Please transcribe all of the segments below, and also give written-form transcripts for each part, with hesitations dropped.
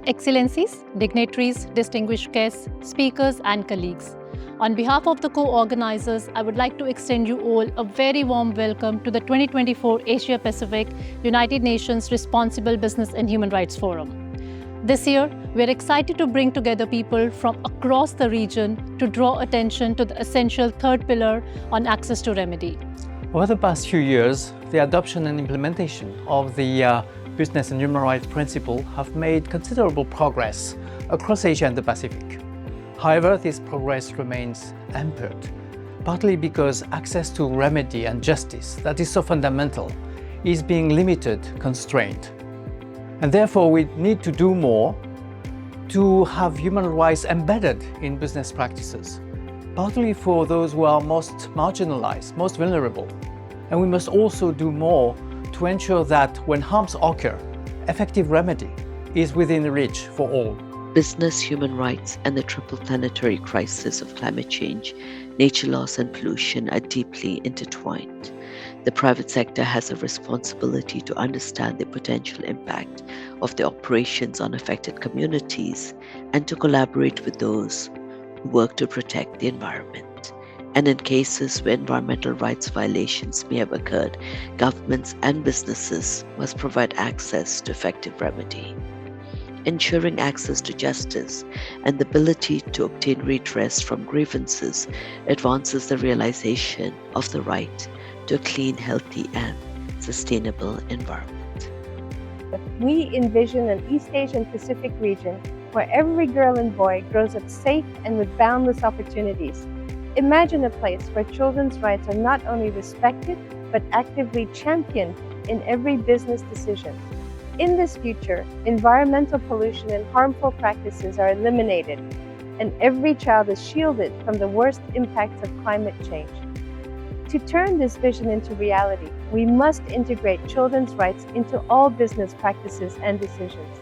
Excellencies, dignitaries, distinguished guests, speakers and colleagues. On behalf of the co-organizers, I would like to extend you all a very warm welcome to the 2024 Asia Pacific United Nations Responsible Business and Human Rights Forum. This year, we are excited to bring together people from across the region to draw attention to the essential third pillar on access to remedy. Over the past few years, the adoption and implementation of the business and human rights principle have made considerable progress across Asia and the Pacific. However, this progress remains hampered, partly because access to remedy and justice that is so fundamental is being limited, constrained. And therefore, we need to do more to have human rights embedded in business practices, partly for those who are most marginalized, most vulnerable. And we must also do more to ensure that when harms occur, effective remedy is within reach for all. Business, human rights, and the triple planetary crisis of climate change, nature loss, and pollution are deeply intertwined. The private sector has a responsibility to understand the potential impact of the operations on affected communities and to collaborate with those who work to protect the environment. And in cases where environmental rights violations may have occurred, governments and businesses must provide access to effective remedy. Ensuring access to justice and the ability to obtain redress from grievances advances the realization of the right to a clean, healthy, and sustainable environment. We envision an East Asian Pacific region where every girl and boy grows up safe and with boundless opportunities. Imagine a place where children's rights are not only respected, but actively championed in every business decision. In this future, environmental pollution and harmful practices are eliminated, and every child is shielded from the worst impacts of climate change. To turn this vision into reality, we must integrate children's rights into all business practices and decisions.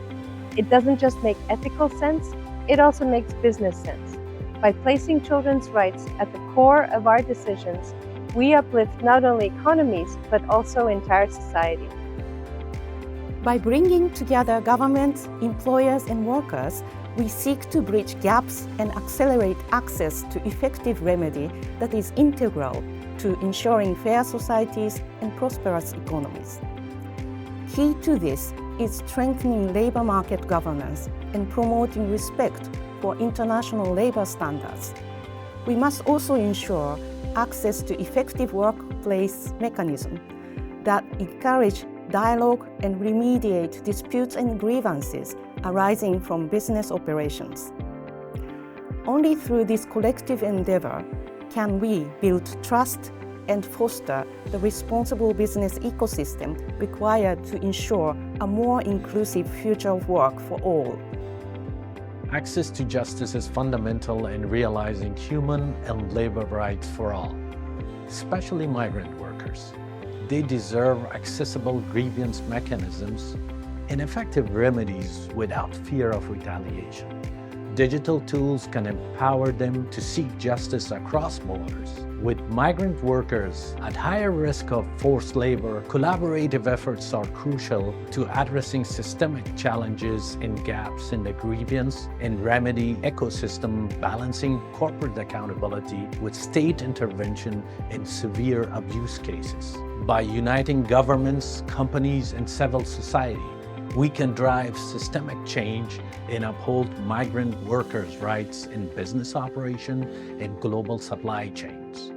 It doesn't just make ethical sense, it also makes business sense. By placing children's rights at the core of our decisions, we uplift not only economies, but also entire society. By bringing together governments, employers, and workers, we seek to bridge gaps and accelerate access to effective remedy that is integral to ensuring fair societies and prosperous economies. Key to this is strengthening labor market governance and promoting respect for international labor standards. We must also ensure access to effective workplace mechanisms that encourage dialogue and remediate disputes and grievances arising from business operations. Only through this collective endeavor can we build trust and foster the responsible business ecosystem required to ensure a more inclusive future of work for all. Access to justice is fundamental in realizing human and labor rights for all, especially migrant workers. They deserve accessible grievance mechanisms and effective remedies without fear of retaliation. Digital tools can empower them to seek justice across borders. With migrant workers at higher risk of forced labor, collaborative efforts are crucial to addressing systemic challenges and gaps in the grievance and remedy ecosystem, balancing corporate accountability with state intervention in severe abuse cases. By uniting governments, companies, and civil society, we can drive systemic change and uphold migrant workers' rights in business operation and global supply chains.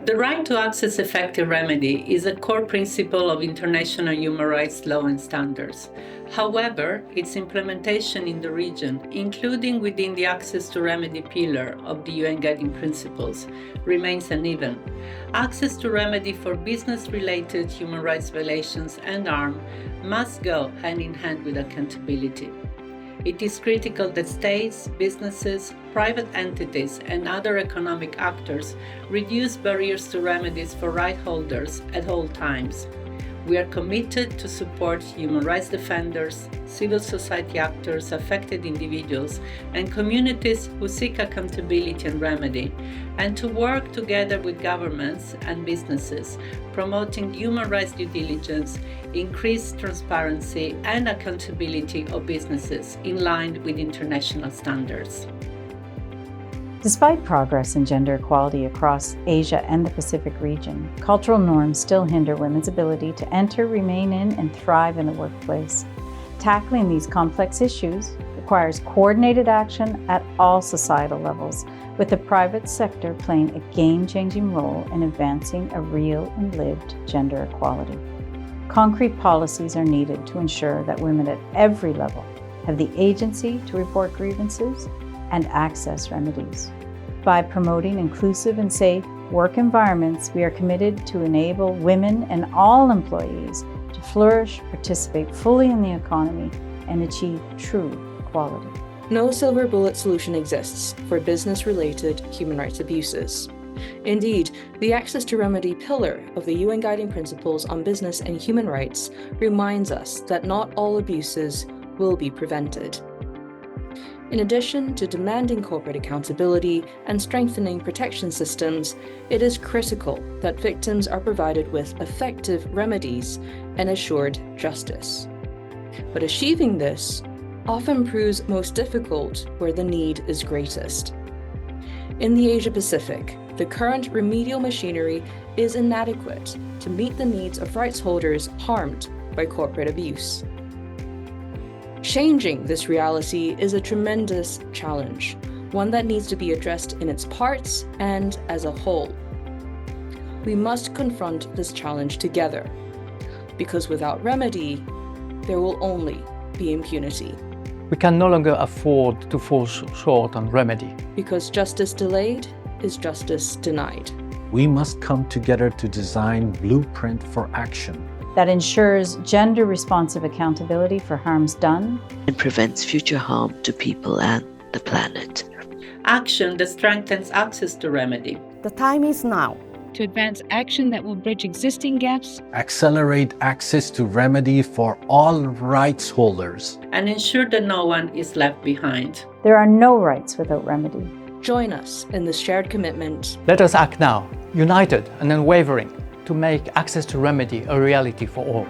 The right to access effective remedy is a core principle of international human rights law and standards. However, its implementation in the region, including within the access to remedy pillar of the UN Guiding Principles, remains uneven. Access to remedy for business-related human rights violations and harm must go hand in hand with accountability. It is critical that states, businesses, private entities, and other economic actors reduce barriers to remedies for right holders at all times. We are committed to support human rights defenders, civil society actors, affected individuals, and communities who seek accountability and remedy, and to work together with governments and businesses, promoting human rights due diligence, increased transparency, and accountability of businesses in line with international standards. Despite progress in gender equality across Asia and the Pacific region, cultural norms still hinder women's ability to enter, remain in, and thrive in the workplace. Tackling these complex issues requires coordinated action at all societal levels, with the private sector playing a game-changing role in advancing a real and lived gender equality. Concrete policies are needed to ensure that women at every level have the agency to report grievances and access remedies. By promoting inclusive and safe work environments, we are committed to enable women and all employees to flourish, participate fully in the economy, and achieve true equality. No silver bullet solution exists for business-related human rights abuses. Indeed, the Access to Remedy pillar of the UN Guiding Principles on Business and Human Rights reminds us that not all abuses will be prevented. In addition to demanding corporate accountability and strengthening protection systems, it is critical that victims are provided with effective remedies and assured justice. But achieving this often proves most difficult where the need is greatest. In the Asia-Pacific, the current remedial machinery is inadequate to meet the needs of rights holders harmed by corporate abuse. Changing this reality is a tremendous challenge, one that needs to be addressed in its parts and as a whole. We must confront this challenge together, because without remedy, there will only be impunity. We can no longer afford to fall short on remedy. Because justice delayed is justice denied. We must come together to design blueprint for action that ensures gender-responsive accountability for harms done and prevents future harm to people and the planet. Action that strengthens access to remedy. The time is now. To advance action that will bridge existing gaps, accelerate access to remedy for all rights holders, and ensure that no one is left behind. There are no rights without remedy. Join us in this shared commitment. Let us act now, united and unwavering, to make access to remedy a reality for all.